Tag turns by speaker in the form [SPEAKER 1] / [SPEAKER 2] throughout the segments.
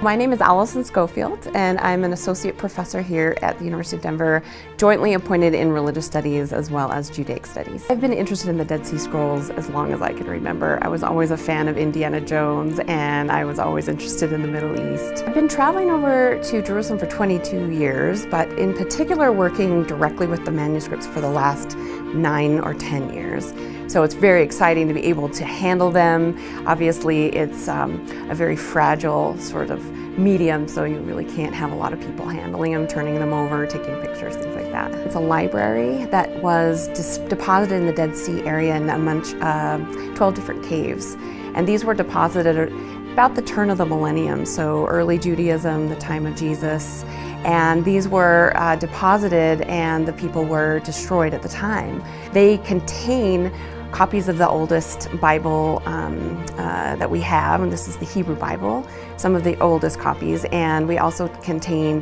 [SPEAKER 1] My name is Allison Schofield, and I'm an associate professor here at the University of Denver, jointly appointed in religious studies as well as Judaic studies. I've been interested in the Dead Sea Scrolls as long as I can remember. I was always a fan of Indiana Jones, and I was always interested in the Middle East. I've been traveling over to Jerusalem for 22 years, but in particular working directly with the manuscripts for the last 9 or 10 years. So it's very exciting to be able to handle them. Obviously, it's a very fragile sort of medium, so you really can't have a lot of people handling them, turning them over, taking pictures, things like that. It's a library that was deposited in the Dead Sea area in amongst 12 different caves. And these were deposited about the turn of the millennium, so early Judaism, the time of Jesus. And these were deposited and the people were destroyed at the time. They contain copies of the oldest Bible that we have, and this is the Hebrew Bible, some of the oldest copies, and they also contain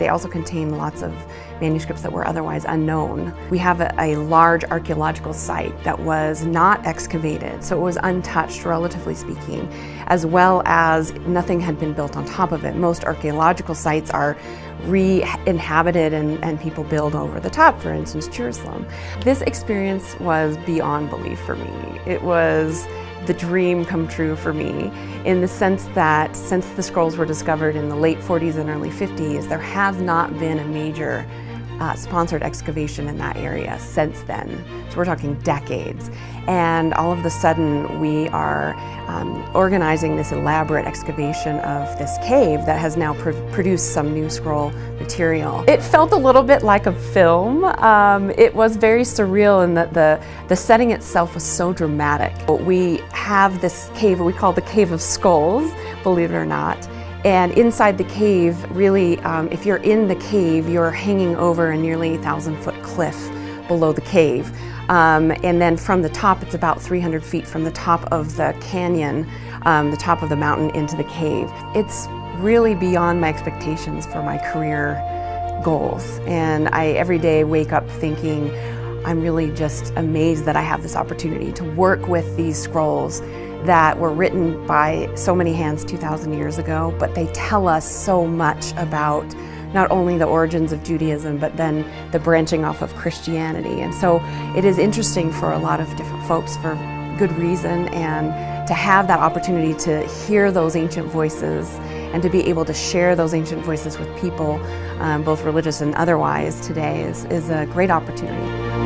[SPEAKER 1] lots of manuscripts that were otherwise unknown. We have a large archaeological site that was not excavated, so it was untouched, relatively speaking, as well as nothing had been built on top of it. Most archaeological sites are re-inhabited and people build over the top, for instance, Jerusalem. This experience was beyond belief for me. It was the dream come true for me, in the sense that since the scrolls were discovered in the late 40s and early 50s, there has not been a major sponsored excavation in that area since then. So we're talking decades. And all of a sudden we are organizing this elaborate excavation of this cave that has now produced some new scroll material. It felt a little bit like a film. It was very surreal in that the setting itself was so dramatic. We have this cave, we call the Cave of Skulls, believe it or not. And inside the cave, really, if you're in the cave, you're hanging over a nearly 1,000-foot cliff below the cave. And then from the top, it's about 300 feet from the top of the canyon, the top of the mountain into the cave. It's really beyond my expectations for my career goals. And I every day wake up thinking, I'm really just amazed that I have this opportunity to work with these scrolls that were written by so many hands 2,000 years ago, but they tell us so much about not only the origins of Judaism, but then the branching off of Christianity. And so it is interesting for a lot of different folks for good reason, and to have that opportunity to hear those ancient voices and to be able to share those ancient voices with people, both religious and otherwise today, is a great opportunity.